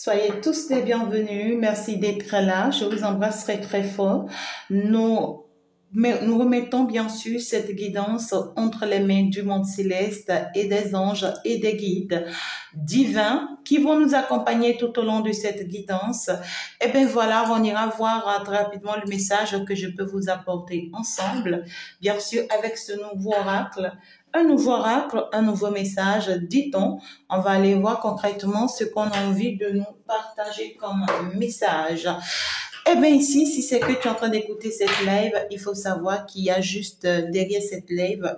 Soyez tous les bienvenus. Merci d'être là. Je vous embrasserai très fort. Nous remettons bien sûr cette guidance entre les mains du monde céleste et des anges et des guides divins qui vont nous accompagner tout au long de cette guidance. Et bien voilà, on ira voir rapidement le message que je peux vous apporter ensemble. Bien sûr, avec ce nouveau oracle. Un nouveau message, dit-on. On va aller voir concrètement ce qu'on a envie de nous partager comme message. Eh bien ici, si c'est que tu es en train d'écouter cette live, il faut savoir qu'il y a juste derrière cette live,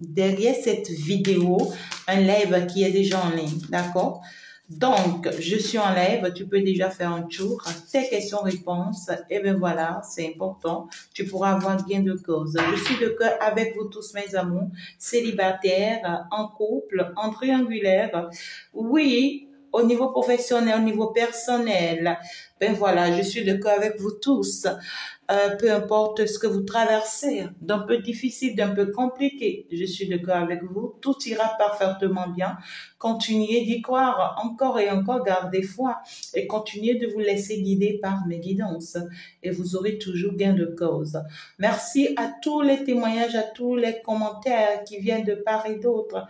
derrière cette vidéo, un live qui est déjà en ligne, d'accord? Donc, je suis en live, tu peux déjà faire un tour, tes questions-réponses, et bien voilà, c'est important, tu pourras avoir gain de cause. Je suis de cœur avec vous tous mes amours, célibataires, en couple, en triangulaire, oui, au niveau professionnel, au niveau personnel, ben voilà, je suis de cœur avec vous tous. Peu importe ce que vous traversez, d'un peu difficile, d'un peu compliqué, je suis de cœur avec vous, tout ira parfaitement bien. Continuez d'y croire encore et encore, gardez foi et continuez de vous laisser guider par mes guidances et vous aurez toujours gain de cause. Merci à tous les témoignages, à tous les commentaires qui viennent de part et d'autre.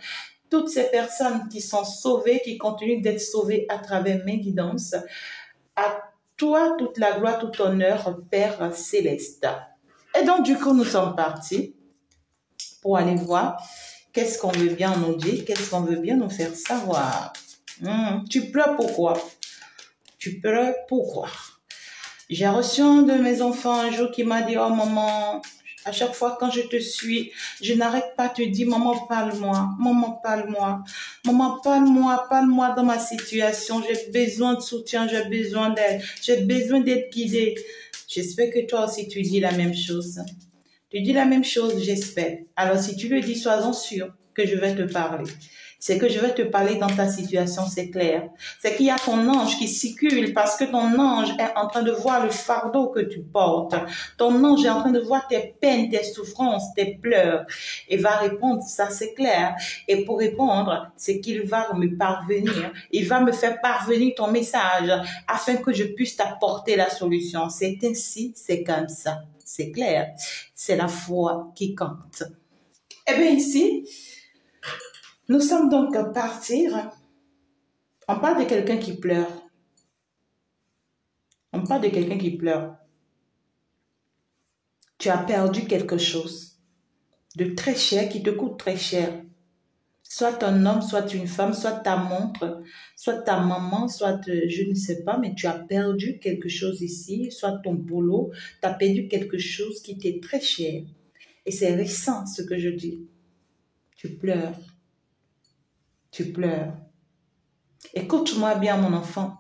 Toutes ces personnes qui sont sauvées, qui continuent d'être sauvées à travers mes guidances. À toi, toute la gloire, tout honneur, Père Céleste. Et donc, du coup, nous sommes partis pour aller voir qu'est-ce qu'on veut bien nous dire, qu'est-ce qu'on veut bien nous faire savoir. Tu pleures pourquoi? Tu pleures pourquoi? J'ai reçu un de mes enfants un jour qui m'a dit, oh maman, à chaque fois quand je te suis, je n'arrête pas de te dire, maman, parle-moi, maman, parle-moi, maman, parle-moi, parle-moi dans ma situation, j'ai besoin de soutien, j'ai besoin d'aide, j'ai besoin d'être guidée. J'espère que toi aussi tu dis la même chose. Tu dis la même chose, j'espère. Alors si tu le dis, sois-en sûr que je vais te parler. C'est que je vais te parler dans ta situation, c'est clair. C'est qu'il y a ton ange qui circule parce que ton ange est en train de voir le fardeau que tu portes. Ton ange est en train de voir tes peines, tes souffrances, tes pleurs et va répondre, ça c'est clair. Et pour répondre, c'est qu'il va me parvenir. Il va me faire parvenir ton message afin que je puisse t'apporter la solution. C'est ainsi, c'est comme ça. C'est clair. C'est la foi qui compte. Eh bien ici, nous sommes donc à partir. On parle de quelqu'un qui pleure. On parle de quelqu'un qui pleure. Tu as perdu quelque chose de très cher, qui te coûte très cher. Soit un homme, soit une femme, soit ta montre, soit ta maman, soit je ne sais pas, mais tu as perdu quelque chose ici, soit ton boulot, tu as perdu quelque chose qui t'est très cher. Et c'est récent ce que je dis. Tu pleures. Tu pleures. Écoute-moi bien, mon enfant.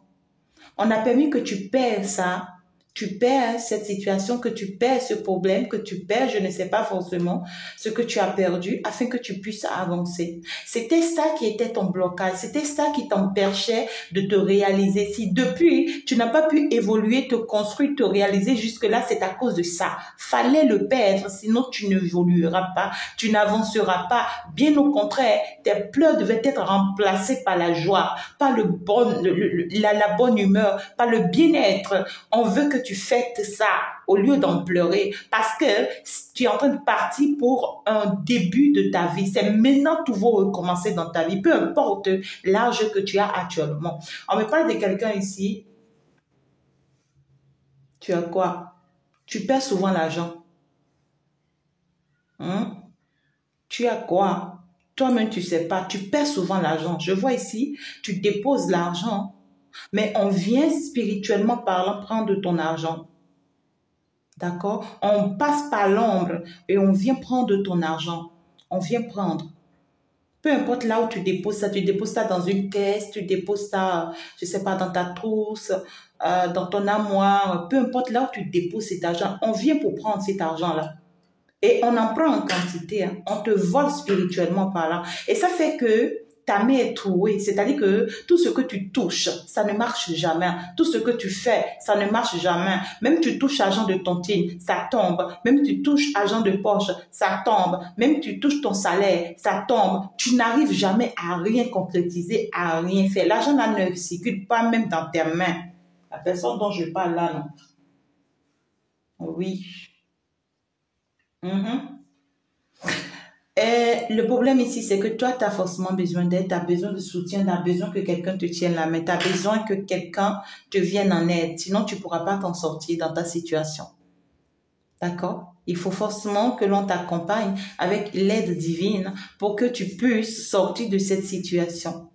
On a permis que tu perds ça. Tu perds cette situation, que tu perds ce problème, que tu perds, je ne sais pas forcément, ce que tu as perdu afin que tu puisses avancer. C'était ça qui était ton blocage. C'était ça qui t'empêchait de te réaliser. Si depuis, tu n'as pas pu évoluer, te construire, te réaliser jusque-là, c'est à cause de ça. Fallait le perdre, sinon tu n'évolueras pas, tu n'avanceras pas. Bien au contraire, tes pleurs devaient être remplacés par la joie, par la bonne humeur, par le bien-être. On veut que tu fêtes ça au lieu d'en pleurer parce que tu es en train de partir pour un début de ta vie. C'est maintenant que tu vas recommencer dans ta vie, peu importe l'âge que tu as actuellement. On me parle de quelqu'un ici. Tu as quoi? Tu perds souvent l'argent. Tu as quoi? Toi-même, tu sais pas. Tu perds souvent l'argent. Je vois ici, tu déposes l'argent, mais on vient spirituellement parlant prendre ton argent. D'accord? On passe par l'ombre et on vient prendre ton argent. On vient prendre. Peu importe là où tu déposes ça dans une caisse, tu déposes ça, je sais pas, dans ta trousse, dans ton armoire, peu importe là où tu déposes cet argent, on vient pour prendre cet argent-là. Et on en prend en quantité, hein. On te vole spirituellement par là. Et ça fait que ta main est trouée. C'est-à-dire que tout ce que tu touches, ça ne marche jamais. Tout ce que tu fais, ça ne marche jamais. Même tu touches argent de tontine, ça tombe. Même tu touches argent de poche, ça tombe. Même tu touches ton salaire, ça tombe. Tu n'arrives jamais à rien concrétiser, à rien faire. L'argent là ne circule pas même dans tes mains. La personne dont je parle là, non. Oui. Mhm. Et le problème ici, c'est que toi, tu as forcément besoin d'aide, tu as besoin de soutien, tu as besoin que quelqu'un te tienne la main, tu as besoin que quelqu'un te vienne en aide. Sinon, tu ne pourras pas t'en sortir dans ta situation. D'accord? Il faut forcément que l'on t'accompagne avec l'aide divine pour que tu puisses sortir de cette situation.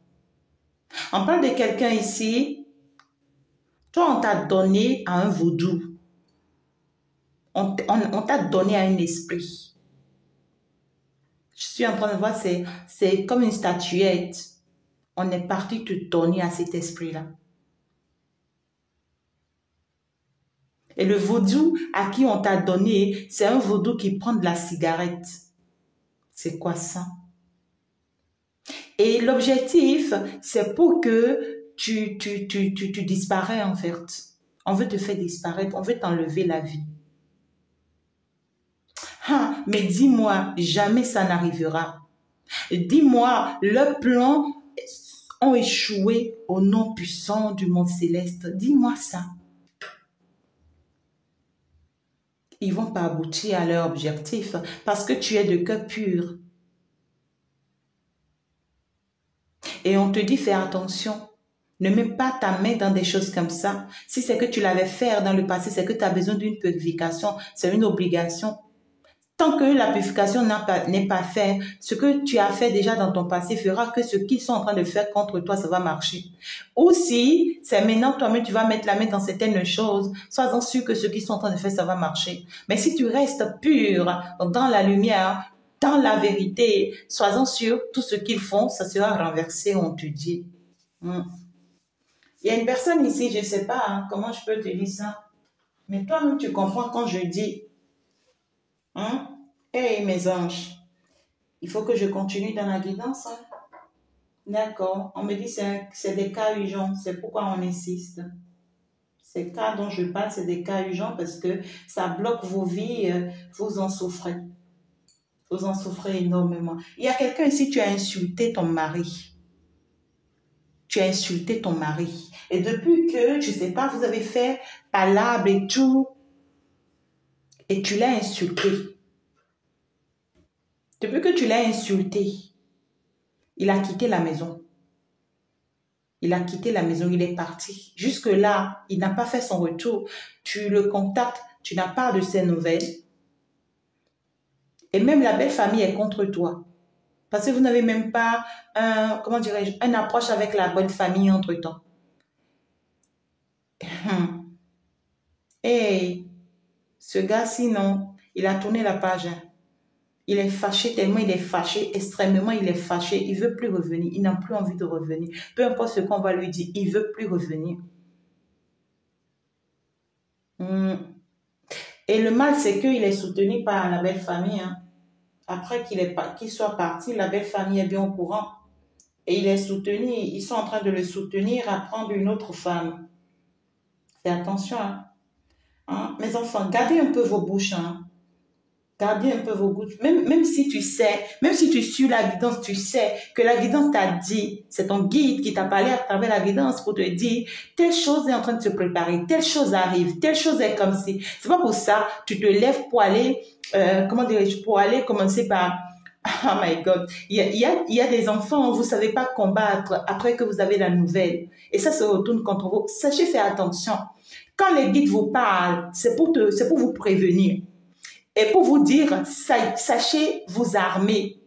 On parle de quelqu'un ici, toi, on t'a donné à un vaudou. On t'a donné à un esprit. Je suis en train de voir, c'est comme une statuette. On est parti te donner à cet esprit-là. Et le vaudou à qui on t'a donné, c'est un vaudou qui prend de la cigarette. C'est quoi ça? Et l'objectif, c'est pour que tu disparais en fait. On veut te faire disparaître, on veut t'enlever la vie. Ah, mais dis-moi, jamais ça n'arrivera. Dis-moi, leurs plans ont échoué au nom puissant du monde céleste. Dis-moi ça. Ils vont pas aboutir à leur objectif parce que tu es de cœur pur. Et on te dit, fais attention. Ne mets pas ta main dans des choses comme ça. Si c'est que tu l'avais fait dans le passé, c'est que tu as besoin d'une purification. C'est une obligation. Tant que la purification n'est pas faite, ce que tu as fait déjà dans ton passé fera que ce qu'ils sont en train de faire contre toi, ça va marcher. Ou si c'est maintenant toi-même, tu vas mettre la main dans certaines choses, sois-en sûr que ce qu'ils sont en train de faire, ça va marcher. Mais si tu restes pur dans la lumière, dans la vérité, sois-en sûr, tout ce qu'ils font, ça sera renversé, on te dit. Il y a une personne ici, je ne sais pas comment je peux te dire ça, mais toi-même, tu comprends quand je dis, Hey, mes anges, il faut que je continue dans la guidance. D'accord. On me dit que c'est des cas urgents. C'est pourquoi on insiste. Ces cas dont je parle, c'est des cas urgents parce que ça bloque vos vies. Vous en souffrez. Vous en souffrez énormément. Il y a quelqu'un ici, tu as insulté ton mari. Tu as insulté ton mari. Et depuis que, je ne sais pas, vous avez fait palabre et tout, et tu l'as insulté. Depuis que tu l'as insulté, il a quitté la maison. Il a quitté la maison, il est parti. Jusque-là, il n'a pas fait son retour. Tu le contactes, tu n'as pas de ses nouvelles. Et même la belle famille est contre toi. Parce que vous n'avez même pas, comment dirais-je, une approche avec la bonne famille entre-temps. Hey, ce gars-ci, non, il a tourné la page. Il est fâché tellement il est fâché, extrêmement il est fâché. Il ne veut plus revenir, il n'a plus envie de revenir. Peu importe ce qu'on va lui dire, il ne veut plus revenir. Et le mal, c'est qu'il est soutenu par la belle famille. Après qu'il soit parti, la belle famille est bien au courant. Et il est soutenu, ils sont en train de le soutenir à prendre une autre femme. Fais attention. Mes enfants, gardez un peu vos bouches. Gardez un peu vos bouches. Même si tu sais, même si tu suis la guidance, tu sais que la guidance t'a dit, c'est ton guide qui t'a parlé à travers la guidance pour te dire, telle chose est en train de se préparer, telle chose arrive, telle chose est comme si. C'est pas pour ça, tu te lèves pour aller, comment dirais-je, pour aller commencer par, oh my God, il y a des enfants, vous savez pas combattre après que vous avez la nouvelle. Et ça se retourne contre vous. Sachez faire attention. Quand les guides vous parlent, c'est pour vous prévenir. Et pour vous dire, sachez vous armer.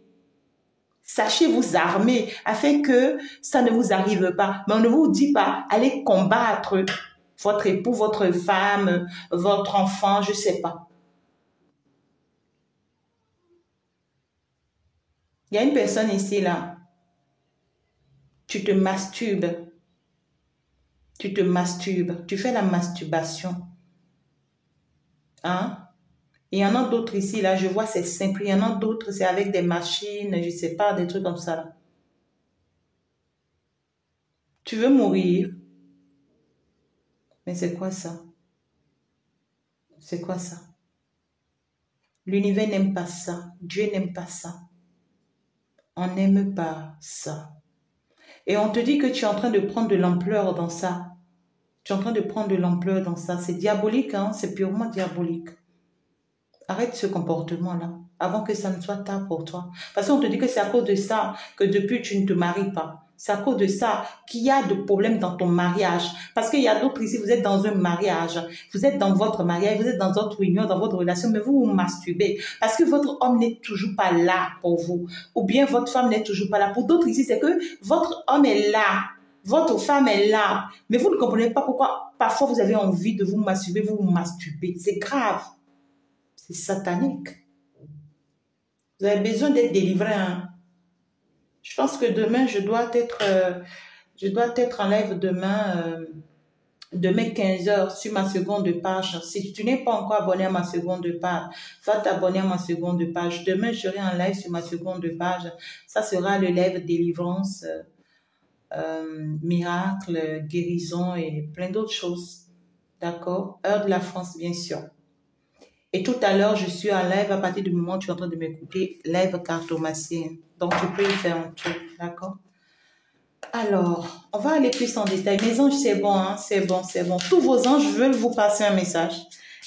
Sachez vous armer afin que ça ne vous arrive pas. Mais on ne vous dit pas, allez combattre votre époux, votre femme, votre enfant, je ne sais pas. Il y a une personne ici, là. Tu te masturbes. Tu te masturbes. Tu fais la masturbation. Il y en a d'autres ici, là, je vois, c'est simple. Il y en a d'autres, c'est avec des machines, je ne sais pas, des trucs comme ça. Tu veux mourir? Mais c'est quoi ça? C'est quoi ça? L'univers n'aime pas ça. Dieu n'aime pas ça. On n'aime pas ça. Et on te dit que tu es en train de prendre de l'ampleur dans ça. Tu es en train de prendre de l'ampleur dans ça. C'est diabolique, hein? C'est purement diabolique. Arrête ce comportement-là avant que ça ne soit tard pour toi. Parce qu'on te dit que c'est à cause de ça que depuis tu ne te maries pas. C'est à cause de ça qu'il y a de problèmes dans ton mariage. Parce qu'il y a d'autres ici, vous êtes dans un mariage. Vous êtes dans votre mariage, vous êtes dans votre union, dans votre relation, mais vous vous masturbez. Parce que votre homme n'est toujours pas là pour vous. Ou bien votre femme n'est toujours pas là. Pour d'autres ici, c'est que votre homme est là. Votre femme est là. Mais vous ne comprenez pas pourquoi parfois vous avez envie de vous masturber, vous vous masturbez. C'est grave. C'est satanique. Vous avez besoin d'être délivré, hein? Je pense que demain, je dois être en live demain 15 heures sur ma seconde page. Si tu n'es pas encore abonné à ma seconde page, va t'abonner à ma seconde page. Demain, je serai en live sur ma seconde page. Ça sera le live délivrance, miracle, guérison et plein d'autres choses. D'accord? Heure de la France, bien sûr. Et tout à l'heure, je suis en live à partir du moment où tu es en train de m'écouter, live cartomancien. Donc, tu peux y faire un tour, d'accord? Alors, on va aller plus en détail. Mes anges, c'est bon, hein? C'est bon, c'est bon. Tous vos anges veulent vous passer un message.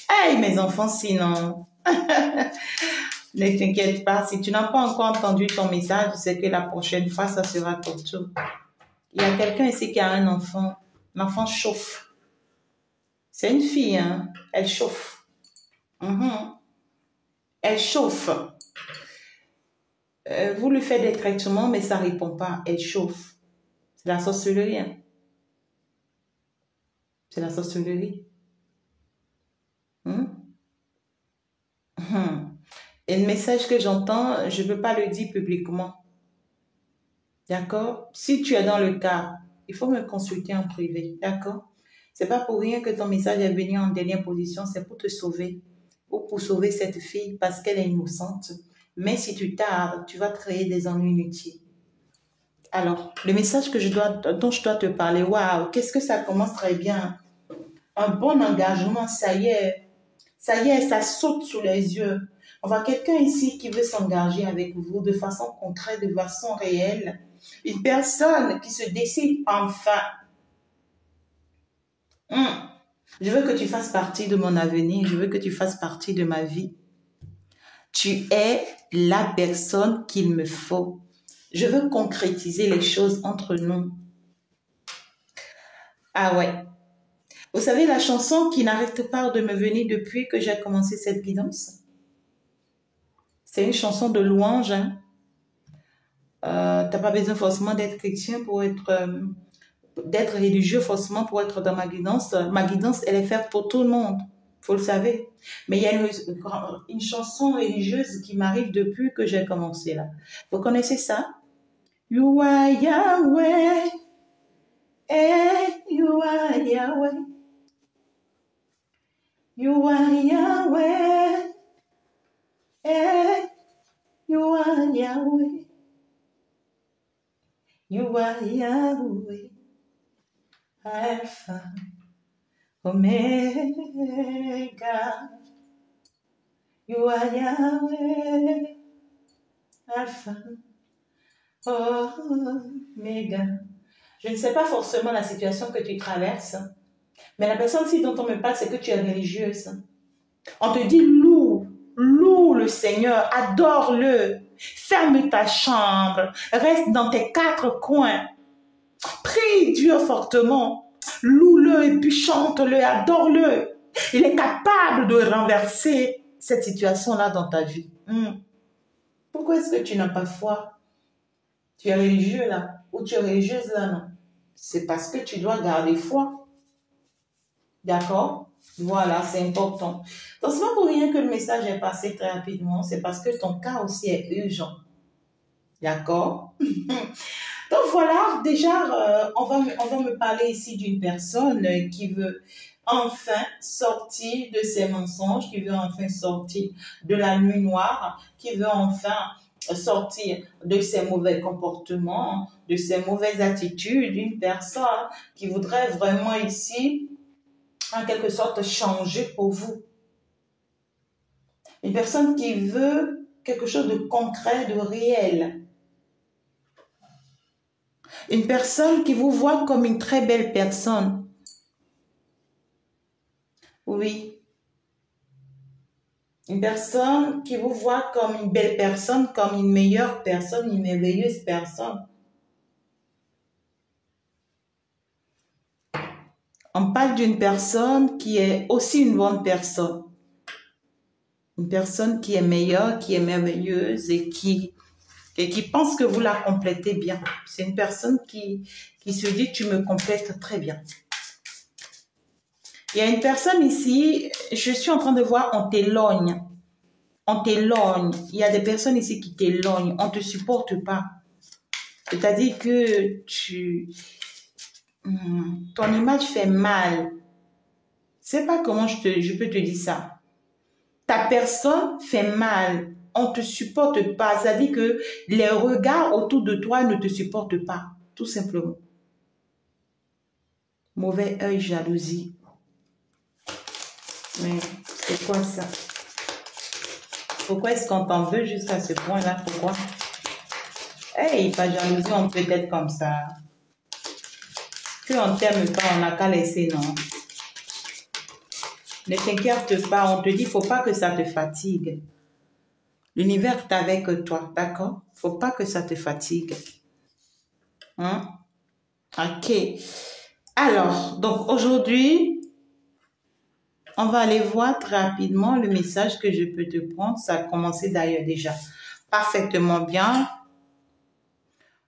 Hey, mes enfants, sinon, ne t'inquiète pas. Si tu n'as pas encore entendu ton message, c'est que la prochaine fois, ça sera ton tour. Il y a quelqu'un ici qui a un enfant. L'enfant chauffe. C'est une fille, hein? Elle chauffe. Elle chauffe. Vous lui faites des traitements, mais ça ne répond pas. Elle chauffe. C'est la sorcellerie. Hein? C'est la sorcellerie. Et le message que j'entends, je ne peux pas le dire publiquement. D'accord? Si tu es dans le cas, il faut me consulter en privé. D'accord? Ce n'est pas pour rien que ton message est venu en dernière position. C'est pour te sauver. Ou pour sauver cette fille parce qu'elle est innocente. Mais si tu tardes, tu vas créer des ennuis inutiles. Alors, le message dont je dois te parler, waouh, qu'est-ce que ça commence très bien. Un bon engagement, ça y est, ça saute sous les yeux. On voit quelqu'un ici qui veut s'engager avec vous de façon concrète, de façon réelle. Une personne qui se décide enfin. Je veux que tu fasses partie de mon avenir, je veux que tu fasses partie de ma vie. Tu es la personne qu'il me faut. Je veux concrétiser les choses entre nous. Ah ouais. Vous savez la chanson qui n'arrête pas de me venir depuis que j'ai commencé cette guidance? C'est une chanson de louange. Hein? T'as pas besoin forcément d'être chrétien pour d'être religieux forcément pour être dans ma guidance. Ma guidance, elle est faite pour tout le monde. Vous le savez. Mais il y a une chanson religieuse qui m'arrive depuis que j'ai commencé là. Vous connaissez ça? You are Yahweh. You are Yahweh. You are Yahweh. You are Yahweh. You are Yahweh. Alpha. Omega. You are Yahweh. Alpha. Omega. Je ne sais pas forcément la situation que tu traverses, mais la personne ci dont on me parle, c'est que tu es religieuse. On te dit loue le Seigneur, adore-le, ferme ta chambre, reste dans tes quatre coins, prie Dieu fortement, loue-le et puis chante-le, adore-le. Il est capable de renverser cette situation-là dans ta vie. Pourquoi est-ce que tu n'as pas foi? Tu es religieux là, ou tu es religieuse là, non? C'est parce que tu dois garder foi. D'accord? Voilà, c'est important. Donc, c'est pas pour rien que le message est passé très rapidement, c'est parce que ton cas aussi est urgent. D'accord? Donc, voilà, déjà, on va me parler ici d'une personne qui veut enfin sortir de ses mensonges, qui veut enfin sortir de la nuit noire, qui veut enfin sortir de ses mauvais comportements, de ses mauvaises attitudes, une personne qui voudrait vraiment ici, en quelque sorte, changer pour vous. Une personne qui veut quelque chose de concret, de réel. Une personne qui vous voit comme une très belle personne. Oui. Une personne qui vous voit comme une belle personne, comme une meilleure personne, une merveilleuse personne. On parle d'une personne qui est aussi une bonne personne. Une personne qui est meilleure, qui est merveilleuse et qui pense que vous la complétez bien. C'est une personne qui se dit, tu me complètes très bien. Il y a une personne ici, je suis en train de voir, on t'éloigne. On t'éloigne. Il y a des personnes ici qui t'éloignent. On ne te supporte pas. C'est-à-dire que ton image fait mal. Je ne sais pas comment je peux te dire ça. Ta personne fait mal. On ne te supporte pas. C'est-à-dire que les regards autour de toi ne te supportent pas. Tout simplement. Mauvais œil, jalousie. Mais c'est quoi ça? Pourquoi est-ce qu'on t'en veut jusqu'à ce point-là? Pourquoi? Hey, pas jalousie, on peut être comme ça. Qu'on ne t'aime pas, on n'a qu'à laisser, non? Ne t'inquiète pas, on te dit, faut pas que ça te fatigue. L'univers est avec toi, d'accord? Faut pas que ça te fatigue. Hein? Ok. Alors, donc aujourd'hui, on va aller voir très rapidement le message que je peux te prendre. Ça a commencé d'ailleurs déjà parfaitement bien.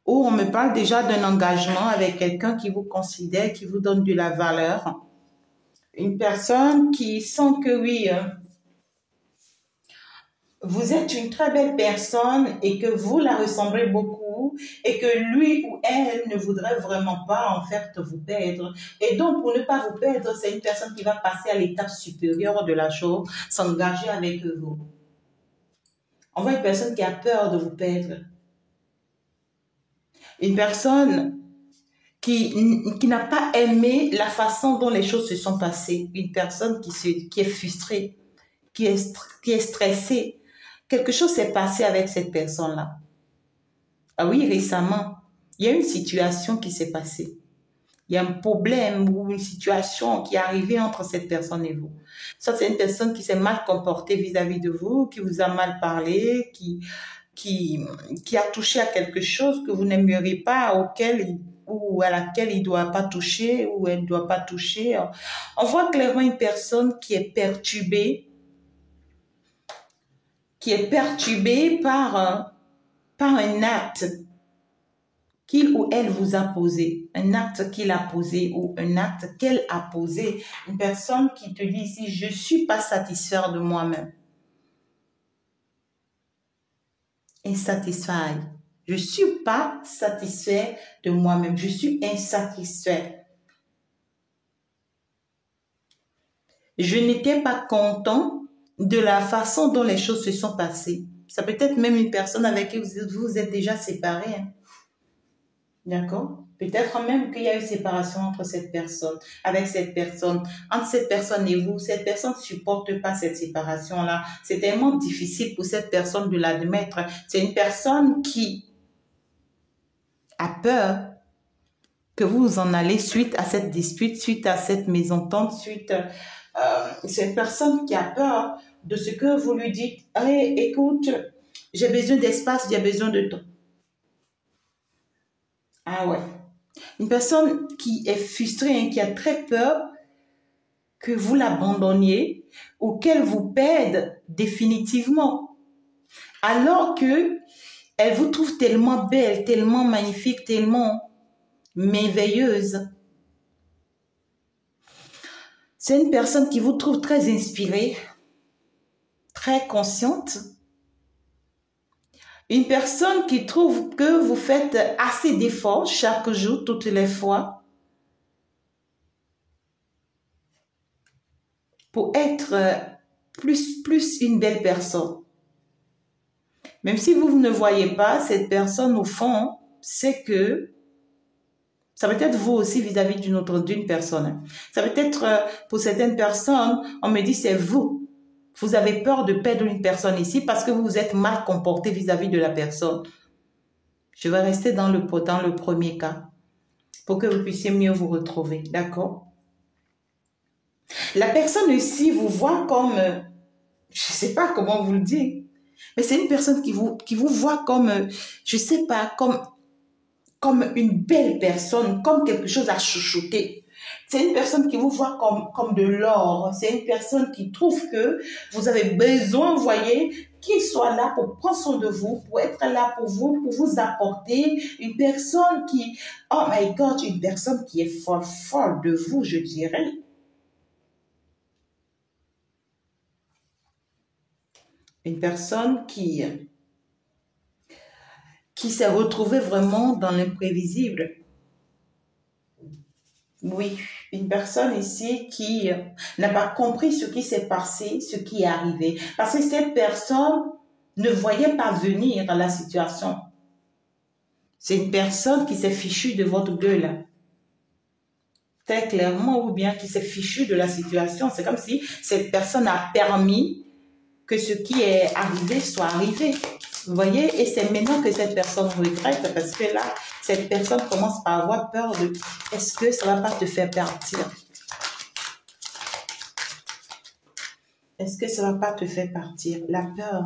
Où on me parle déjà d'un engagement avec quelqu'un qui vous considère, qui vous donne de la valeur. Une personne qui sent que oui, vous êtes une très belle personne et que vous la ressemblez beaucoup et que lui ou elle ne voudrait vraiment pas en fait vous perdre. Et donc, pour ne pas vous perdre, c'est une personne qui va passer à l'étape supérieure de la chose, s'engager avec vous. On voit une personne qui a peur de vous perdre. Une personne qui n'a pas aimé la façon dont les choses se sont passées. Une personne qui est frustrée, qui est stressée. Quelque chose s'est passé avec cette personne-là. Ah oui, récemment, il y a une situation qui s'est passée. Il y a un problème ou une situation qui est arrivée entre cette personne et vous. Ça, c'est une personne qui s'est mal comportée vis-à-vis de vous, qui vous a mal parlé, qui a touché à quelque chose que vous n'aimeriez pas, ou à laquelle il ne doit pas toucher, ou elle ne doit pas toucher. On voit clairement une personne qui est perturbée par un acte qu'il ou elle vous a posé, un acte qu'il a posé ou un acte qu'elle a posé. Une personne qui te dit ici, je ne suis pas satisfait de moi-même. Insatisfait. Je ne suis pas satisfait de moi-même. Je suis insatisfait. Je n'étais pas content de la façon dont les choses se sont passées. Ça peut être même une personne avec qui vous êtes déjà séparés. Hein. D'accord? Peut-être même qu'il y a eu séparation entre cette personne, avec cette personne, entre cette personne et vous. Cette personne ne supporte pas cette séparation-là. C'est tellement difficile pour cette personne de l'admettre. C'est une personne qui a peur que vous en allez suite à cette dispute, suite à cette mésentente, c'est une personne qui a peur de ce que vous lui dites. Hey, écoute, j'ai besoin d'espace, j'ai besoin de temps. Ah ouais. Une personne qui est frustrée, hein, qui a très peur que vous l'abandonniez ou qu'elle vous perde définitivement. Alors que elle vous trouve tellement belle, tellement magnifique, tellement merveilleuse. C'est une personne qui vous trouve très inspirée, très consciente. Une personne qui trouve que vous faites assez d'efforts chaque jour, toutes les fois, pour être plus une belle personne. Même si vous ne voyez pas, cette personne au fond, c'est que ça peut être vous aussi vis-à-vis d'une personne. Ça peut être pour certaines personnes, on me dit c'est vous. Vous avez peur de perdre une personne ici parce que vous vous êtes mal comporté vis-à-vis de la personne. Je vais rester dans le premier cas pour que vous puissiez mieux vous retrouver. D'accord? La personne ici vous voit comme, je ne sais pas comment vous le dire, mais c'est une personne qui vous voit comme, je ne sais pas, comme une belle personne, comme quelque chose à chouchouter. C'est une personne qui vous voit comme de l'or. C'est une personne qui trouve que vous avez besoin, vous voyez, qu'il soit là pour prendre soin de vous, pour être là pour vous apporter. Une personne qui, oh my God, une personne qui est folle de vous, je dirais. Une personne qui s'est retrouvée vraiment dans l'imprévisible. Oui, une personne ici qui n'a pas compris ce qui s'est passé, ce qui est arrivé. Parce que cette personne ne voyait pas venir la situation. C'est une personne qui s'est fichue de votre gueule. Très clairement, ou bien qui s'est fichue de la situation. C'est comme si cette personne a permis que ce qui est arrivé soit arrivé. Vous voyez, et c'est maintenant que cette personne regrette parce que là, cette personne commence par avoir peur de est-ce que ça ne va pas te faire partir? Est-ce que ça ne va pas te faire partir? La peur.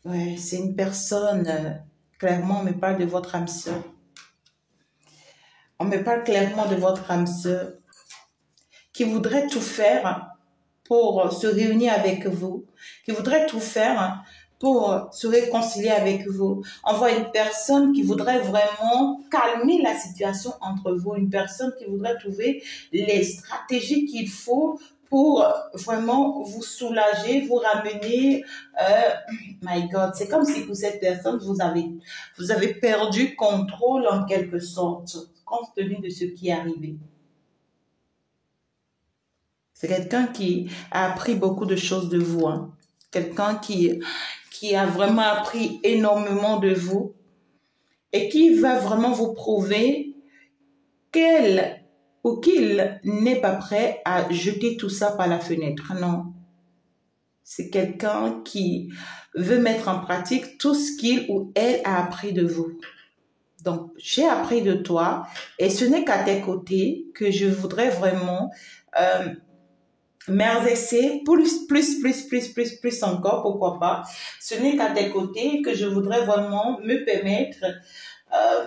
Ouais, c'est une personne, clairement, on me parle de votre âme sœur. On me parle clairement de votre âme sœur qui voudrait tout faire pour se réunir avec vous, qui voudrait tout faire pour se réconcilier avec vous. On voit une personne qui voudrait vraiment calmer la situation entre vous, une personne qui voudrait trouver les stratégies qu'il faut pour vraiment vous soulager, vous ramener. My God, c'est comme si pour cette personne, vous avez perdu contrôle en quelque sorte, compte tenu de ce qui est arrivé. C'est quelqu'un qui a appris beaucoup de choses de vous, hein. Quelqu'un qui a vraiment appris énormément de vous et qui va vraiment vous prouver qu'elle ou qu'il n'est pas prêt à jeter tout ça par la fenêtre. Non. C'est quelqu'un qui veut mettre en pratique tout ce qu'il ou elle a appris de vous. Donc, j'ai appris de toi et ce n'est qu'à tes côtés que je voudrais vraiment m'exercer plus encore, pourquoi pas. Ce n'est qu'à tes côtés que je voudrais vraiment me permettre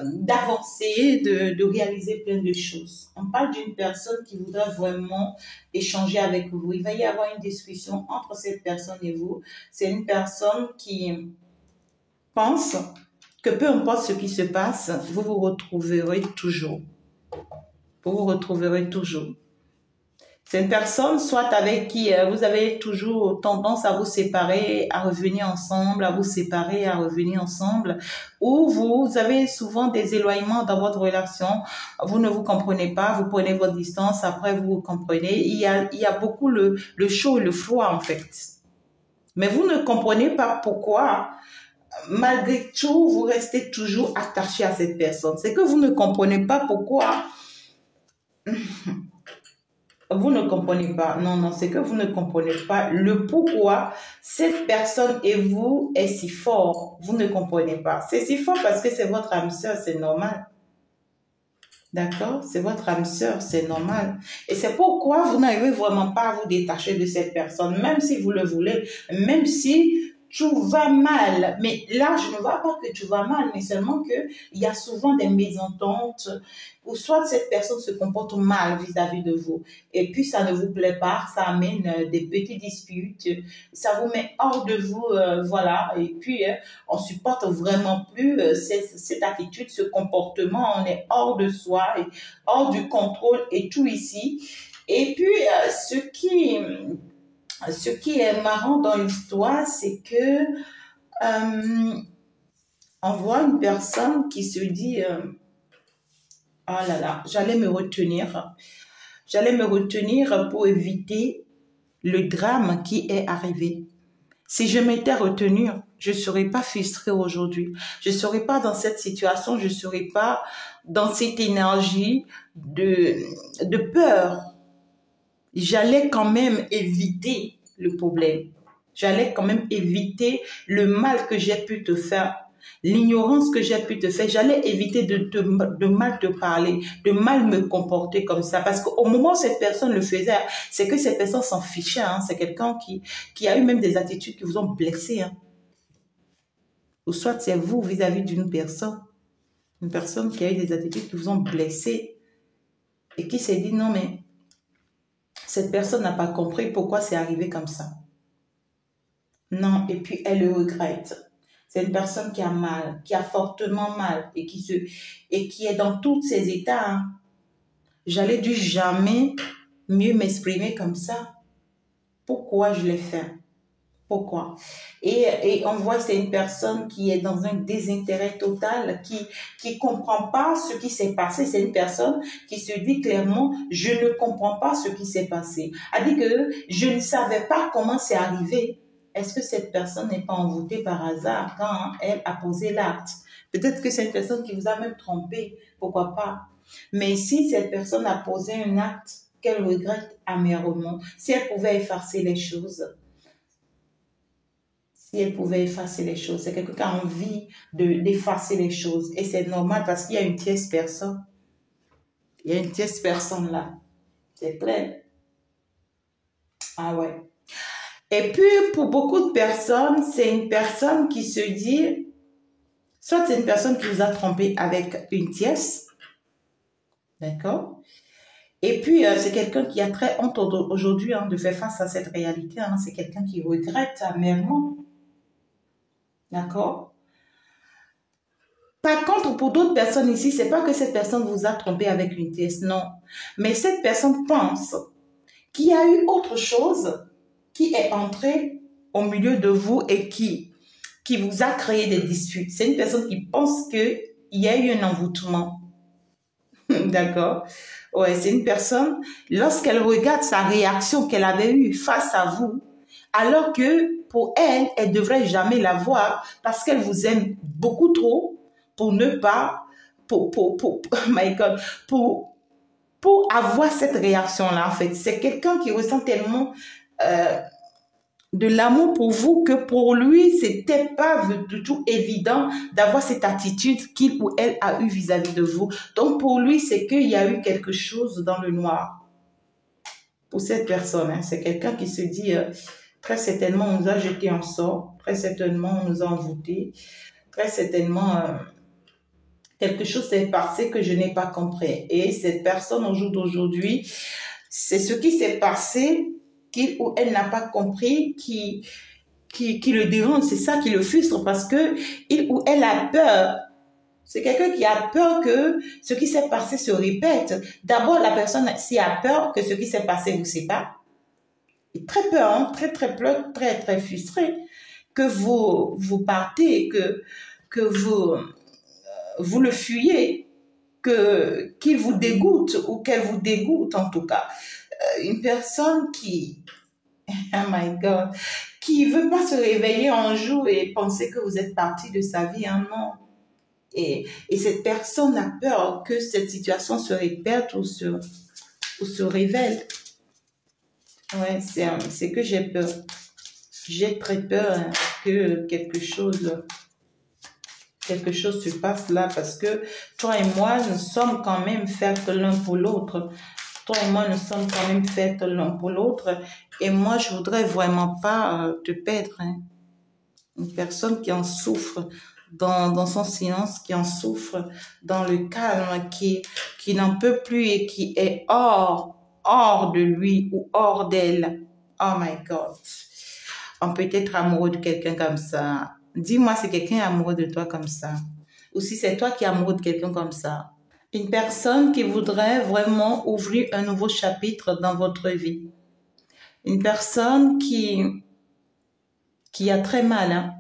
d'avancer, de réaliser plein de choses. On parle d'une personne qui voudrait vraiment échanger avec vous. Il va y avoir une discussion entre cette personne et vous. C'est une personne qui pense que peu importe ce qui se passe, vous vous retrouverez toujours. Vous vous retrouverez toujours. C'est une personne, soit avec qui vous avez toujours tendance à vous séparer, à revenir ensemble, à vous séparer, à revenir ensemble, ou vous avez souvent des éloignements dans votre relation, vous ne vous comprenez pas, vous prenez votre distance, après vous vous comprenez. Il y a beaucoup le chaud et le froid en fait. Mais vous ne comprenez pas pourquoi, malgré tout, vous restez toujours attaché à cette personne. C'est que vous ne comprenez pas pourquoi... Vous ne comprenez pas. Non, c'est que vous ne comprenez pas le pourquoi cette personne et vous est si fort. Vous ne comprenez pas. C'est si fort parce que c'est votre âme sœur, c'est normal. D'accord? C'est votre âme sœur, c'est normal. Et c'est pourquoi vous n'arrivez vraiment pas à vous détacher de cette personne, même si vous le voulez, même si tout va mal. Mais là, je ne vois pas que tout va mal, mais seulement qu'il y a souvent des mésententes ou soit cette personne se comporte mal vis-à-vis de vous. Et puis, ça ne vous plaît pas, ça amène des petites disputes, ça vous met hors de vous, voilà. Et puis, on supporte vraiment plus cette attitude, ce comportement, on est hors de soi, et hors du contrôle et tout ici. Et puis, ce qui est marrant dans l'histoire, c'est que on voit une personne qui se dit oh là là, j'allais me retenir pour éviter le drame qui est arrivé. Si je m'étais retenue, je ne serais pas frustrée aujourd'hui. Je ne serais pas dans cette situation, je ne serais pas dans cette énergie de peur. J'allais quand même éviter le problème. J'allais quand même éviter le mal que j'ai pu te faire, l'ignorance que j'ai pu te faire. J'allais éviter de mal te parler, de mal me comporter comme ça. Parce qu'au moment où cette personne le faisait, c'est que cette personne s'en fichait. Hein. C'est quelqu'un qui a eu même des attitudes qui vous ont blessé. Hein. Ou soit c'est vous vis-à-vis d'une personne. Une personne qui a eu des attitudes qui vous ont blessé et qui s'est dit non mais cette personne n'a pas compris pourquoi c'est arrivé comme ça. Non, et puis elle le regrette. C'est une personne qui a mal, qui a fortement mal et qui est dans tous ses états. Hein. J'allais dû jamais mieux m'exprimer comme ça. Pourquoi je l'ai fait? Pourquoi? Et on voit que c'est une personne qui est dans un désintérêt total, qui comprend pas ce qui s'est passé. C'est une personne qui se dit clairement, je ne comprends pas ce qui s'est passé. Elle dit que je ne savais pas comment c'est arrivé. Est-ce que cette personne n'est pas envoûtée par hasard quand elle a posé l'acte? Peut-être que c'est une personne qui vous a même trompé, pourquoi pas? Mais si cette personne a posé un acte qu'elle regrette amèrement, si elle pouvait effacer les choses, si elle pouvait effacer les choses. C'est quelqu'un qui a envie d'effacer les choses. Et c'est normal parce qu'il y a une tierce personne. Il y a une tierce personne là. C'est clair. Ah ouais. Et puis, pour beaucoup de personnes, c'est une personne qui se dit, soit c'est une personne qui vous a trompé avec une tierce. D'accord? Et puis, c'est quelqu'un qui a très honte aujourd'hui hein, de faire face à cette réalité. Hein. C'est quelqu'un qui regrette amèrement. D'accord? Par contre, pour d'autres personnes ici, c'est pas que cette personne vous a trompé avec une tierce, non. Mais cette personne pense qu'il y a eu autre chose qui est entrée au milieu de vous et qui vous a créé des disputes. C'est une personne qui pense qu'il y a eu un envoûtement. D'accord? Ouais, c'est une personne, lorsqu'elle regarde sa réaction qu'elle avait eue face à vous, alors que pour elle, elle devrait jamais la voir parce qu'elle vous aime beaucoup trop pour ne pas, my God, pour avoir cette réaction-là, en fait. C'est quelqu'un qui ressent tellement de l'amour pour vous que pour lui, c'était pas du tout évident d'avoir cette attitude qu'il ou elle a eue vis-à-vis de vous. Donc, pour lui, c'est qu'il y a eu quelque chose dans le noir. Pour cette personne, hein, c'est quelqu'un qui se dit, très certainement, on nous a jeté en sort, très certainement, on nous a envoûtés, très certainement, quelque chose s'est passé que je n'ai pas compris. Et cette personne, au jour d'aujourd'hui, c'est ce qui s'est passé qu'il ou elle n'a pas compris qui le dérange. C'est ça qui le frustre parce que il ou elle a peur. C'est quelqu'un qui a peur que ce qui s'est passé se répète. D'abord, la personne, s'il a peur que ce qui s'est passé vous sépare, et très peur, hein, très frustré que vous partez, que vous le fuyez, qu'il vous dégoûte ou qu'elle vous dégoûte en tout cas. Une personne qui, oh my God, qui veut pas se réveiller un jour et penser que vous êtes parti de sa vie, hein, non. Et cette personne a peur que cette situation se répète ou se révèle. Ouais, c'est que j'ai peur. J'ai très peur hein, que quelque chose se passe là parce que toi et moi, nous sommes quand même faits l'un pour l'autre. Toi et moi, nous sommes quand même faits l'un pour l'autre. Et moi, je voudrais vraiment pas te perdre. Hein. Une personne qui en souffre dans son silence, qui en souffre dans le calme, qui n'en peut plus et qui est hors de lui ou hors d'elle. Oh my God. On peut être amoureux de quelqu'un comme ça. Dis-moi si quelqu'un est amoureux de toi comme ça. Ou si c'est toi qui es amoureux de quelqu'un comme ça. Une personne qui voudrait vraiment ouvrir un nouveau chapitre dans votre vie. Une personne qui a très mal, hein.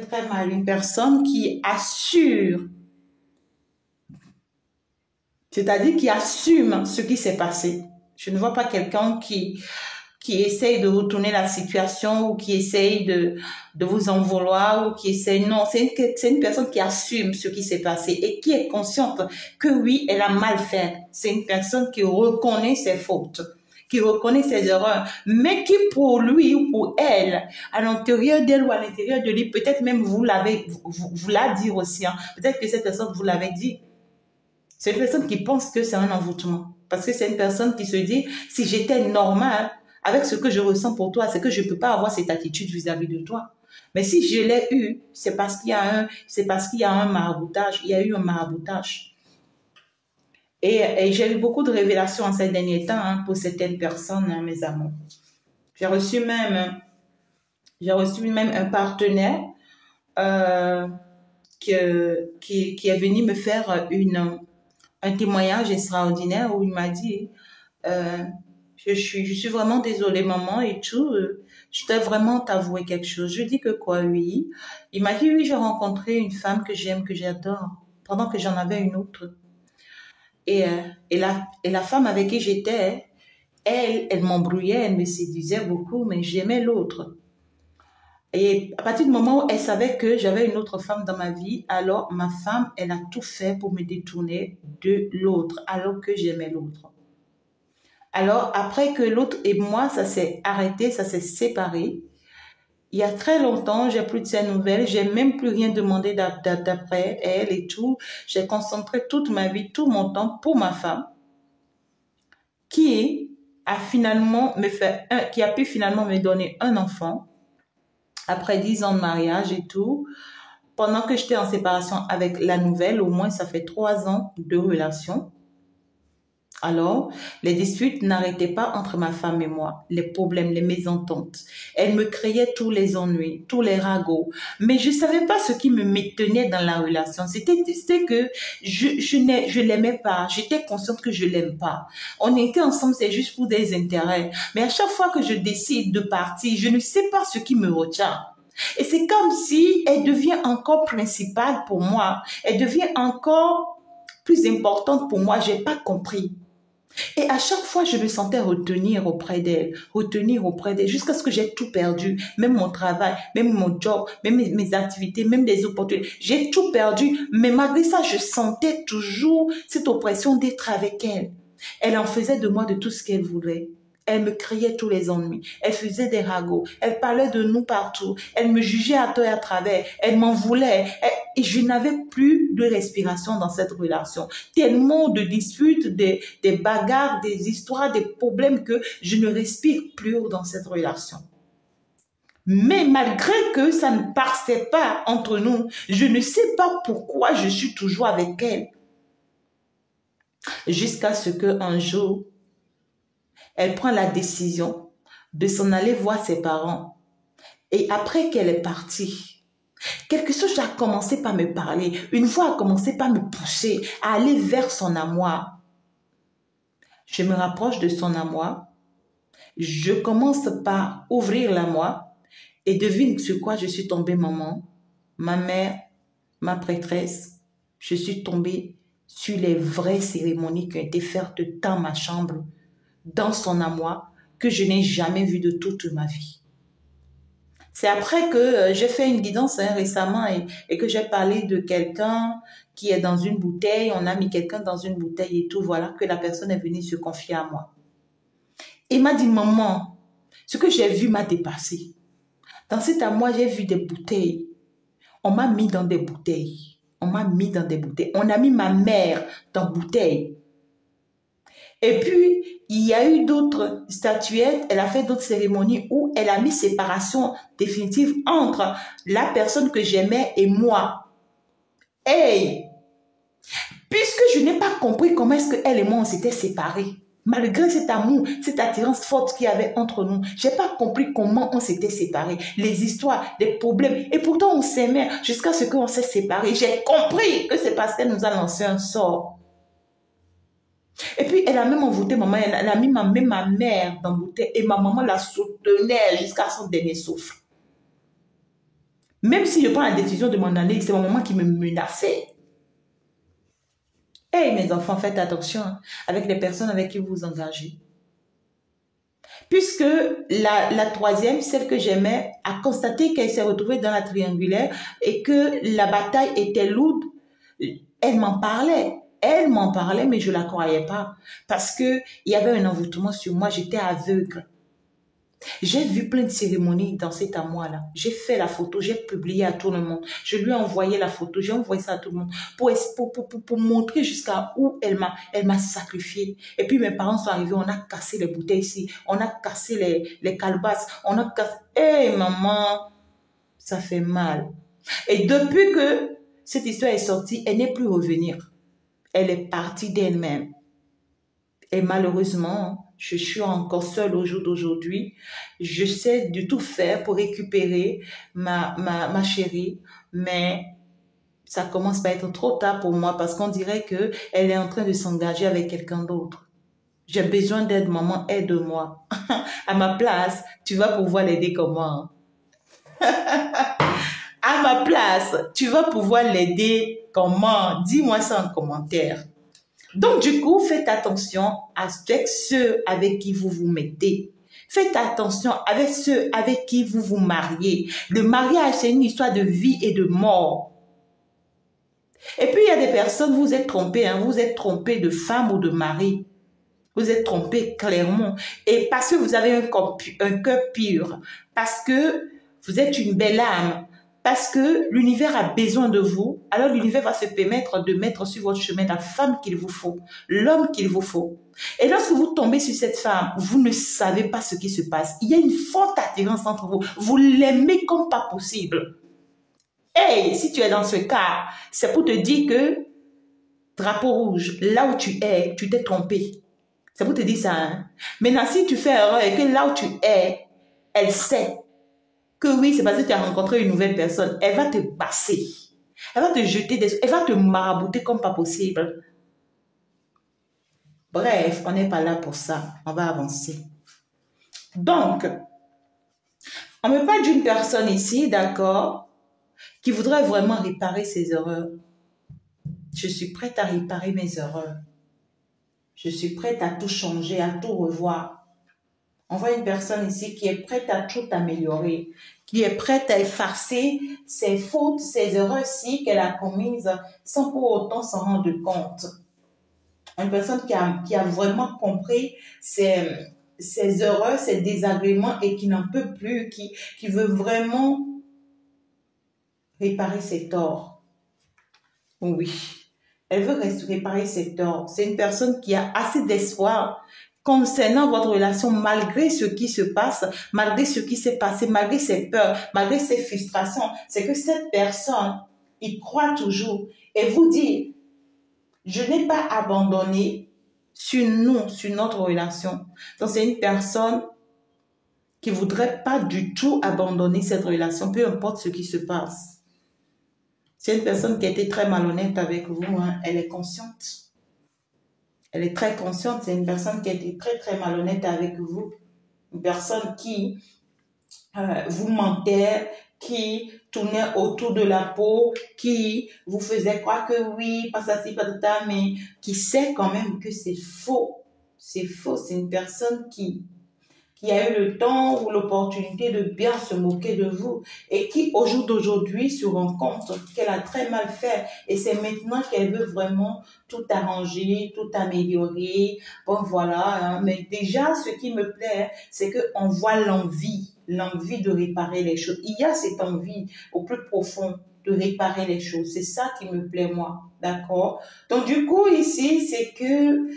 Très mal. Une personne qui assure. C'est-à-dire qui assume ce qui s'est passé. Je ne vois pas quelqu'un qui qui essaye de retourner la situation ou qui essaye de vous en vouloir ou qui essaye... Non, c'est une personne qui assume ce qui s'est passé et qui est consciente que oui, elle a mal fait. C'est une personne qui reconnaît ses fautes, qui reconnaît ses erreurs, mais qui pour lui ou pour elle, à l'intérieur d'elle ou à l'intérieur de lui, peut-être même vous l'a dit aussi, hein. Peut-être que cette personne vous l'avait dit. C'est une personne qui pense que c'est un envoûtement. Parce que c'est une personne qui se dit, si j'étais normale avec ce que je ressens pour toi, c'est que je ne peux pas avoir cette attitude vis-à-vis de toi. Mais si je l'ai eu, c'est parce qu'il y a un maraboutage. Il y a eu un maraboutage. Et j'ai eu beaucoup de révélations en ces derniers temps, hein, pour certaines personnes, hein, mes amours. J'ai reçu même un partenaire qui est venu me faire un témoignage extraordinaire où il m'a dit je suis vraiment désolée maman et tout, je dois vraiment t'avouer quelque chose. Je dis que quoi, oui. Il m'a dit oui, j'ai rencontré une femme que j'aime, que j'adore, pendant que j'en avais une autre. Et la femme avec qui j'étais, elle m'embrouillait, elle me séduisait beaucoup, mais j'aimais l'autre. Et à partir du moment où elle savait que j'avais une autre femme dans ma vie, alors ma femme, elle a tout fait pour me détourner de l'autre, alors que j'aimais l'autre. Alors, après que l'autre et moi, ça s'est arrêté, ça s'est séparé, il y a très longtemps, j'ai plus de ses nouvelles, j'ai même plus rien demandé d'après elle et tout. J'ai concentré toute ma vie, tout mon temps pour ma femme, qui a pu finalement me donner un enfant après 10 ans de mariage et tout. Pendant que j'étais en séparation avec la nouvelle, au moins ça fait 3 ans de relation. Alors, les disputes n'arrêtaient pas entre ma femme et moi, les problèmes, les mésententes. Elle me créait tous les ennuis, tous les ragots. Mais je savais pas ce qui me maintenait dans la relation. C'était que je l'aimais pas. J'étais consciente que je l'aime pas. On était ensemble, c'est juste pour des intérêts. Mais à chaque fois que je décide de partir, je ne sais pas ce qui me retient. Et c'est comme si elle devient encore principale pour moi. Elle devient encore plus importante pour moi. J'ai pas compris. Et à chaque fois, je me sentais retenir auprès d'elle, jusqu'à ce que j'ai tout perdu, même mon travail, même mon job, même mes activités, même les opportunités. J'ai tout perdu, mais malgré ça, je sentais toujours cette oppression d'être avec elle. Elle en faisait de moi de tout ce qu'elle voulait. Elle me criait tous les ennuis. Elle faisait des ragots. Elle parlait de nous partout. Elle me jugeait à tort et à travers. Elle m'en voulait. Et je n'avais plus de respiration dans cette relation. Tellement de disputes, des bagarres, des histoires, des problèmes que je ne respire plus dans cette relation. Mais malgré que ça ne passait pas entre nous, je ne sais pas pourquoi je suis toujours avec elle. Jusqu'à ce qu'un jour, elle prend la décision de s'en aller voir ses parents. Et après qu'elle est partie, quelque chose a commencé par me parler. Une voix a commencé par me pousser à aller vers son amour. Je me rapproche de son amour. Je commence par ouvrir l'amour. Et devine sur quoi je suis tombée, maman. Ma mère, ma prêtresse. Je suis tombée sur les vraies cérémonies qui ont été faites dans ma chambre, dans son amour, que je n'ai jamais vu de toute ma vie. C'est après que j'ai fait une guidance récemment et que j'ai parlé de quelqu'un qui est dans une bouteille. On a mis quelqu'un dans une bouteille et tout, voilà, que la personne est venue se confier à moi. Et m'a dit, maman, ce que j'ai vu m'a dépassé. Dans cet amour, j'ai vu des bouteilles. On m'a mis dans des bouteilles. On m'a mis dans des bouteilles. On a mis ma mère dans bouteilles. Et puis, il y a eu d'autres statuettes, elle a fait d'autres cérémonies où elle a mis séparation définitive entre la personne que j'aimais et moi. Hey! Puisque je n'ai pas compris comment est-ce qu'elle et moi on s'était séparés, malgré cet amour, cette attirance forte qu'il y avait entre nous, j'ai pas compris comment on s'était séparés, les histoires, les problèmes, et pourtant on s'aimait jusqu'à ce qu'on s'est séparés. J'ai compris que c'est parce qu'elle nous a lancé un sort. Et puis, elle a même envoûté maman, elle a mis même ma mère dans le bouteille et ma maman la soutenait jusqu'à son dernier souffle. Même si je prends la décision de m'en aller, c'est ma maman qui me menaçait. Hey, mes enfants, faites attention avec les personnes avec qui vous vous engagez. Puisque la troisième, celle que j'aimais, a constaté qu'elle s'est retrouvée dans la triangulaire et que la bataille était lourde, elle m'en parlait. Elle m'en parlait, mais je ne la croyais pas. Parce qu'il y avait un envoûtement sur moi, j'étais aveugle. J'ai vu plein de cérémonies dans cet amour-là. J'ai fait la photo, j'ai publié à tout le monde. Je lui ai envoyé la photo, j'ai envoyé ça à tout le monde pour montrer jusqu'à où elle m'a sacrifié. Et puis mes parents sont arrivés, on a cassé les bouteilles ici, on a cassé les calebasses, on a cassé... Hé maman, ça fait mal. Et depuis que cette histoire est sortie, elle n'est plus revenir. Elle est partie d'elle-même. Et malheureusement, je suis encore seule au jour d'aujourd'hui. Je sais de tout faire pour récupérer ma chérie, mais ça commence à être trop tard pour moi parce qu'on dirait qu'elle est en train de s'engager avec quelqu'un d'autre. J'ai besoin d'aide, maman, aide-moi. À ma place, tu vas pouvoir l'aider comment? À ma place, tu vas pouvoir l'aider comment? Dis-moi ça en commentaire. Donc, du coup, faites attention avec ceux avec qui vous vous mettez. Faites attention avec ceux avec qui vous vous mariez. Le mariage, c'est une histoire de vie et de mort. Et puis, il y a des personnes, vous êtes trompés, hein, vous êtes trompés de femme ou de mari. Vous êtes trompés clairement. Et parce que vous avez un cœur pur, parce que vous êtes une belle âme, parce que l'univers a besoin de vous, alors l'univers va se permettre de mettre sur votre chemin la femme qu'il vous faut, l'homme qu'il vous faut. Et lorsque vous tombez sur cette femme, vous ne savez pas ce qui se passe. Il y a une forte attirance entre vous. Vous l'aimez comme pas possible. Et si tu es dans ce cas, c'est pour te dire que, drapeau rouge, là où tu es, tu t'es trompé. C'est pour te dire ça. Hein? Maintenant, si tu fais erreur et que là où tu es, elle sait que oui, c'est parce que tu as rencontré une nouvelle personne, elle va te passer. Elle va te jeter elle va te marabouter comme pas possible. Bref, on n'est pas là pour ça. On va avancer. Donc, on me parle d'une personne ici, d'accord, qui voudrait vraiment réparer ses erreurs. Je suis prête à réparer mes erreurs. Je suis prête à tout changer, à tout revoir. On voit une personne ici qui est prête à tout améliorer, qui est prête à effacer ses fautes, ses erreurs-ci qu'elle a commises sans pour autant s'en rendre compte. Une personne qui a vraiment compris ses erreurs, ses désagréments et qui n'en peut plus, qui veut vraiment réparer ses torts. Oui, elle veut réparer ses torts. C'est une personne qui a assez d'espoir concernant votre relation, malgré ce qui se passe, malgré ce qui s'est passé, malgré ses peurs, malgré ses frustrations, c'est que cette personne, il croit toujours et vous dit, je n'ai pas abandonné sur nous, sur notre relation. Donc, c'est une personne qui voudrait pas du tout abandonner cette relation, peu importe ce qui se passe. C'est une personne qui a été très malhonnête avec vous, hein. Elle est consciente. Elle est très consciente, c'est une personne qui a été très, très malhonnête avec vous. Une personne qui vous mentait, qui tournait autour de la peau, qui vous faisait croire que oui, pas ça, c'est pas de ça, mais qui sait quand même que c'est faux. C'est faux, c'est une personne qui a eu le temps ou l'opportunité de bien se moquer de vous et qui, au jour d'aujourd'hui, se rend compte qu'elle a très mal fait et c'est maintenant qu'elle veut vraiment tout arranger, tout améliorer. Bon, voilà, hein. Mais déjà, ce qui me plaît, c'est qu'on voit l'envie de réparer les choses. Il y a cette envie au plus profond de réparer les choses. C'est ça qui me plaît, moi. D'accord? Donc, du coup, ici, c'est que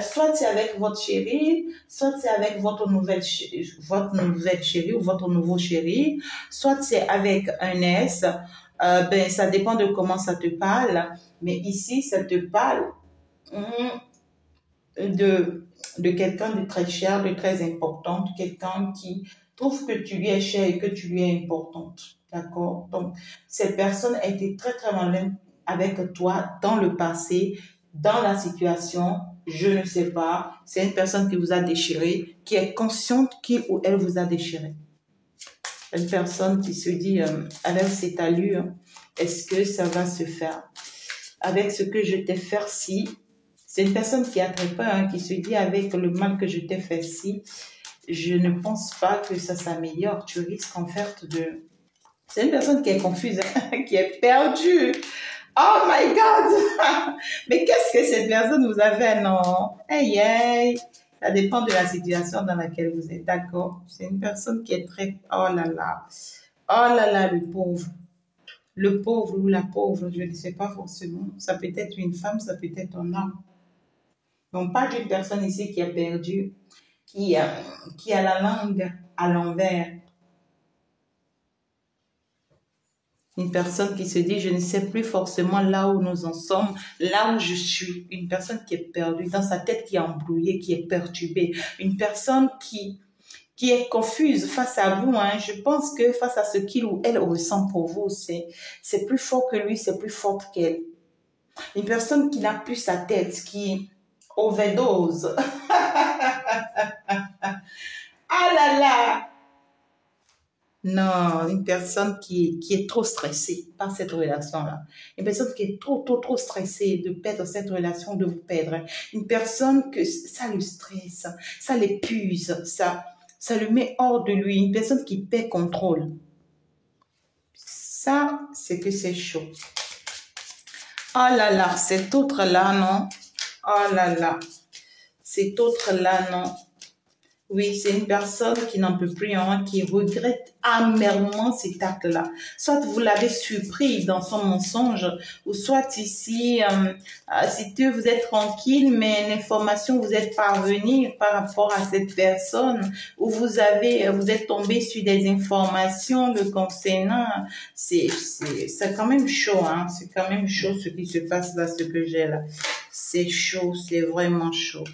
soit c'est avec votre chéri, soit c'est avec votre nouvelle chérie ou votre nouveau chéri, soit c'est avec un S. Ben, ça dépend de comment ça te parle. Mais ici, ça te parle de quelqu'un de très cher, de très important, de quelqu'un qui trouve que tu lui es cher et que tu lui es importante. D'accord? Donc, cette personne a été très, très malhonnête avec toi dans le passé, dans la situation, je ne sais pas. C'est une personne qui vous a déchiré, qui est consciente qu'il ou elle vous a déchiré. Une personne qui se dit, avec cette allure, est-ce que ça va se faire? Avec ce que je t'ai fait ci, c'est une personne qui a très peur, hein, qui se dit avec le mal que je t'ai fait ci, je ne pense pas que ça s'améliore. Tu risques en fait de... C'est une personne qui est confuse, hein, qui est perdue. Oh my God! Mais qu'est-ce que cette personne vous a fait, non? Hey, hey! Ça dépend de la situation dans laquelle vous êtes, d'accord? C'est une personne qui est très... Oh là là! Oh là là, le pauvre! Le pauvre ou la pauvre, je ne sais pas forcément. Ça peut être une femme, ça peut être un homme. Donc, pas d'une personne ici qui est perdue, qui a la langue à l'envers. Une personne qui se dit, je ne sais plus forcément là où nous en sommes, là où je suis. Une personne qui est perdue, dans sa tête qui est embrouillée, qui est perturbée. Une personne qui est confuse face à vous. Hein. Je pense que face à ce qu'il ou elle ressent pour vous, c'est plus fort que lui, c'est plus fort qu'elle. Une personne qui n'a plus sa tête, qui overdose. Ah là là! Non, une personne qui est trop stressée par cette relation-là. Une personne qui est trop stressée de perdre cette relation, de vous perdre. Une personne que ça le stresse, ça l'épuise, ça le met hors de lui. Une personne qui perd contrôle. Ça, c'est que c'est chaud. Oh là là, cet autre-là, non? Oh là là, cet autre-là, non? Oui, c'est une personne qui n'en peut plus, hein, qui regrette amèrement cet acte-là. Soit vous l'avez surpris dans son mensonge, ou soit ici, si vous êtes tranquille, mais l'information vous êtes parvenue par rapport à cette personne, ou vous êtes tombé sur des informations le concernant. C'est quand même chaud, hein. C'est quand même chaud ce qui se passe là, ce que j'ai là. C'est chaud, c'est vraiment chaud.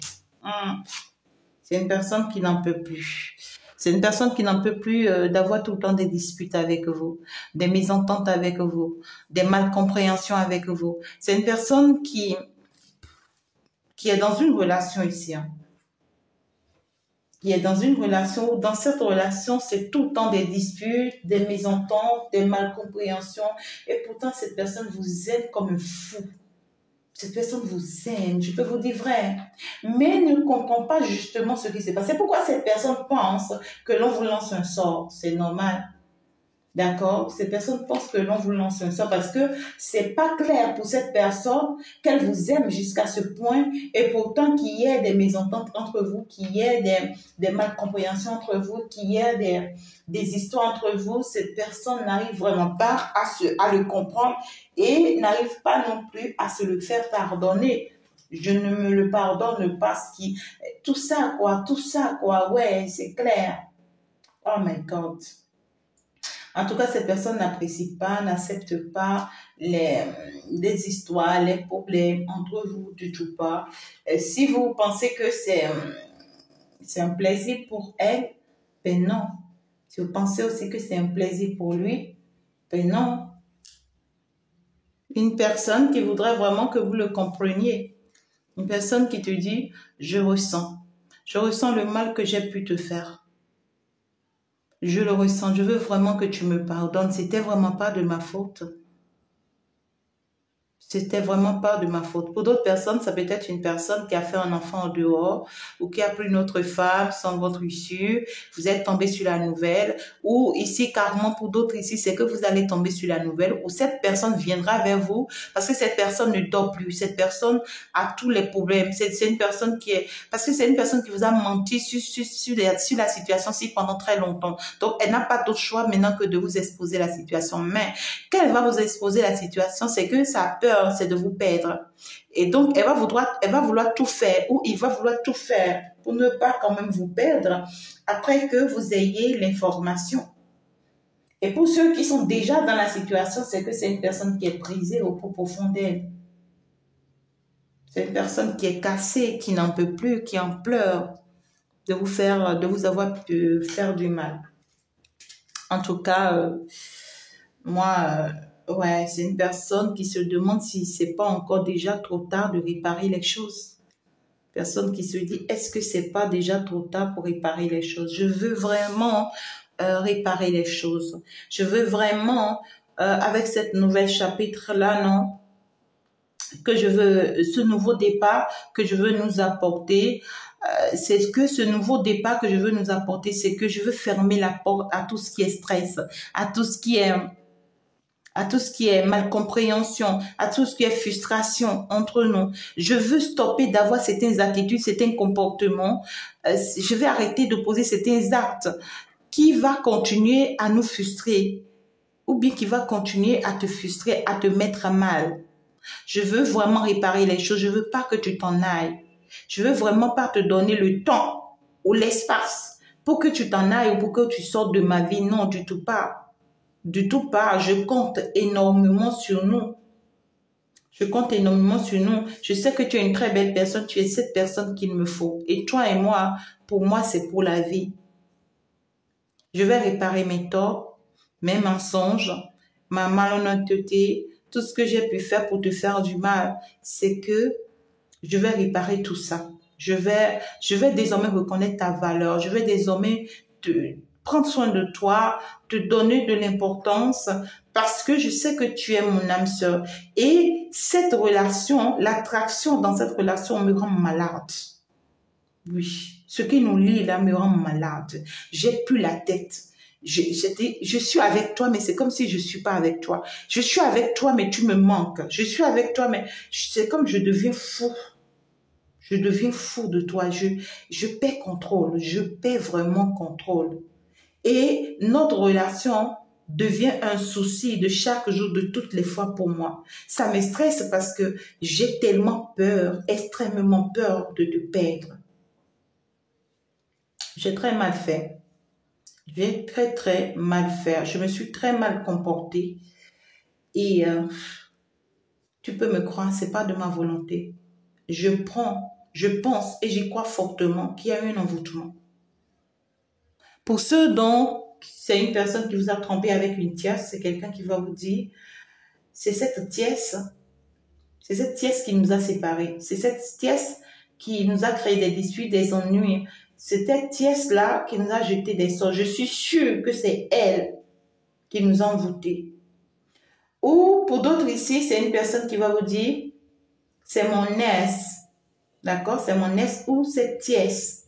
C'est une personne qui n'en peut plus. C'est une personne qui n'en peut plus d'avoir tout le temps des disputes avec vous, des mésententes avec vous, des malcompréhensions avec vous. C'est une personne qui est dans une relation ici. Hein. Qui est dans une relation où dans cette relation, c'est tout le temps des disputes, des mésententes, des malcompréhensions. Et pourtant, cette personne vous aime comme un fou. Cette personne vous aime, je peux vous dire vrai, mais ne comprend pas justement ce qui se passe. C'est pourquoi cette personne pense que l'on vous lance un sort. C'est normal. D'accord? Cette personne pense que l'on vous lance un sort parce que c'est pas clair pour cette personne qu'elle vous aime jusqu'à ce point et pourtant qu'il y ait des mésententes entre vous, qu'il y ait des malcompréhensions entre vous, qu'il y ait des histoires entre vous. Cette personne n'arrive vraiment pas à le comprendre et n'arrive pas non plus à se le faire pardonner. Je ne me le pardonne pas. Tout ça, quoi, ouais, c'est clair. Oh my God. En tout cas, cette personne n'apprécie pas, n'accepte pas les histoires, les problèmes entre vous, du tout pas. Si vous pensez que c'est un plaisir pour elle, ben non. Si vous pensez aussi que c'est un plaisir pour lui, ben non. Une personne qui voudrait vraiment que vous le compreniez. Une personne qui te dit, je ressens le mal que j'ai pu te faire. Je le ressens, je veux vraiment que tu me pardonnes. C'était vraiment pas de ma faute. C'était vraiment pas de ma faute. Pour d'autres personnes, ça peut être une personne qui a fait un enfant en dehors ou qui a pris une autre femme sans votre issue. Vous êtes tombé sur la nouvelle. Ou ici, carrément, pour d'autres ici, c'est que vous allez tomber sur la nouvelle ou cette personne viendra vers vous parce que cette personne ne dort plus. Cette personne a tous les problèmes. C'est une personne parce que c'est une personne qui vous a menti sur la situation-ci pendant très longtemps. Donc, elle n'a pas d'autre choix maintenant que de vous exposer la situation. Mais quand elle va vous exposer la situation, c'est que sa peur, c'est de vous perdre. Et donc, elle va vouloir tout faire, ou il va vouloir tout faire pour ne pas quand même vous perdre après que vous ayez l'information. Et pour ceux qui sont déjà dans la situation, c'est que c'est une personne qui est brisée au plus profond d'elle. C'est une personne qui est cassée, qui n'en peut plus, qui en pleure de vous avoir pu faire du mal. En tout cas, moi... ouais, c'est une personne qui se demande si c'est pas encore déjà trop tard de réparer les choses. Personne qui se dit, est-ce que c'est pas déjà trop tard pour réparer les choses? Je veux vraiment réparer les choses. Je veux vraiment, avec cette nouvelle chapitre-là, non, ce nouveau départ que je veux nous apporter, c'est que ce nouveau départ que je veux nous apporter, c'est que je veux fermer la porte à tout ce qui est stress, à tout ce qui est malcompréhension, à tout ce qui est frustration entre nous. Je veux stopper d'avoir certaines attitudes, certains comportements. Je vais arrêter de poser certains actes qui va continuer à nous frustrer ou bien qui va continuer à te frustrer, à te mettre mal. Je veux vraiment réparer les choses. Je veux pas que tu t'en ailles. Je veux vraiment pas te donner le temps ou l'espace pour que tu t'en ailles ou pour que tu sortes de ma vie. Non, du tout pas. Du tout pas, je compte énormément sur nous. Je compte énormément sur nous. Je sais que tu es une très belle personne, tu es cette personne qu'il me faut. Et toi et moi, pour moi, c'est pour la vie. Je vais réparer mes torts, mes mensonges, ma malhonnêteté, tout ce que j'ai pu faire pour te faire du mal. C'est que je vais réparer tout ça. Je vais désormais reconnaître ta valeur. Je vais désormais prendre soin de toi, te donner de l'importance parce que je sais que tu es mon âme sœur. Et cette relation, l'attraction dans cette relation me rend malade. Oui, ce qui nous lie là me rend malade. J'ai plus la tête. Je suis avec toi, mais c'est comme si je suis pas avec toi. Je suis avec toi, mais tu me manques. Je suis avec toi, mais c'est comme je deviens fou. Je deviens fou de toi. Je perds contrôle. Je perds vraiment contrôle. Et notre relation devient un souci de chaque jour, de toutes les fois pour moi. Ça me stresse parce que j'ai tellement peur, extrêmement peur de te perdre. J'ai très mal fait. J'ai très mal fait. Je me suis très mal comportée. Et tu peux me croire, c'est pas de ma volonté. Je pense et j'y crois fortement qu'il y a eu un envoûtement. Pour ceux dont c'est une personne qui vous a trompé avec une tierce, c'est quelqu'un qui va vous dire, c'est cette tierce qui nous a séparés. C'est cette tierce qui nous a créé des disputes, des ennuis. C'est cette tierce-là qui nous a jeté des sorts. Je suis sûre que c'est elle qui nous a envoûtés. Ou pour d'autres ici, c'est une personne qui va vous dire, c'est mon ex, d'accord? C'est mon ex ou cette tierce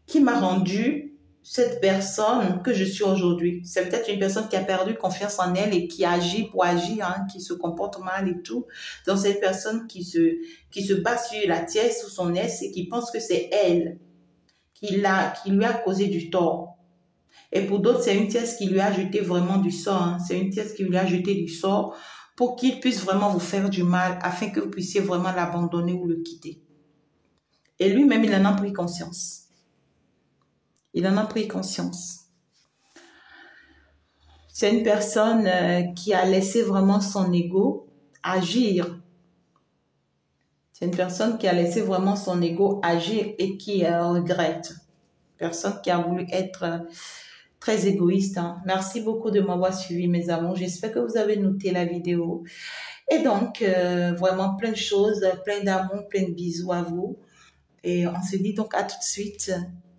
qui m'a rendu cette personne que je suis aujourd'hui. C'est peut-être une personne qui a perdu confiance en elle et qui agit pour agir, hein, qui se comporte mal et tout. Donc, c'est une personne qui se base sur la tierce ou son ex et qui pense que c'est elle qui lui a causé du tort. Et pour d'autres, c'est une tierce qui lui a jeté vraiment du sort. Hein. C'est une tierce qui lui a jeté du sort pour qu'il puisse vraiment vous faire du mal afin que vous puissiez vraiment l'abandonner ou le quitter. Et lui-même, il en a pris conscience. Il en a pris conscience. C'est une personne qui a laissé vraiment son ego agir. C'est une personne qui a laissé vraiment son ego agir et qui regrette. Personne qui a voulu être très égoïste. Hein. Merci beaucoup de m'avoir suivi, mes amours. J'espère que vous avez noté la vidéo. Et donc, vraiment plein de choses, plein d'amour, plein de bisous à vous. Et on se dit donc à tout de suite.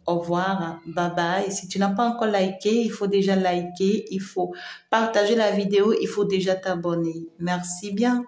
Au revoir, bye bye. Si tu n'as pas encore liké, il faut déjà liker, il faut partager la vidéo, il faut déjà t'abonner. Merci bien.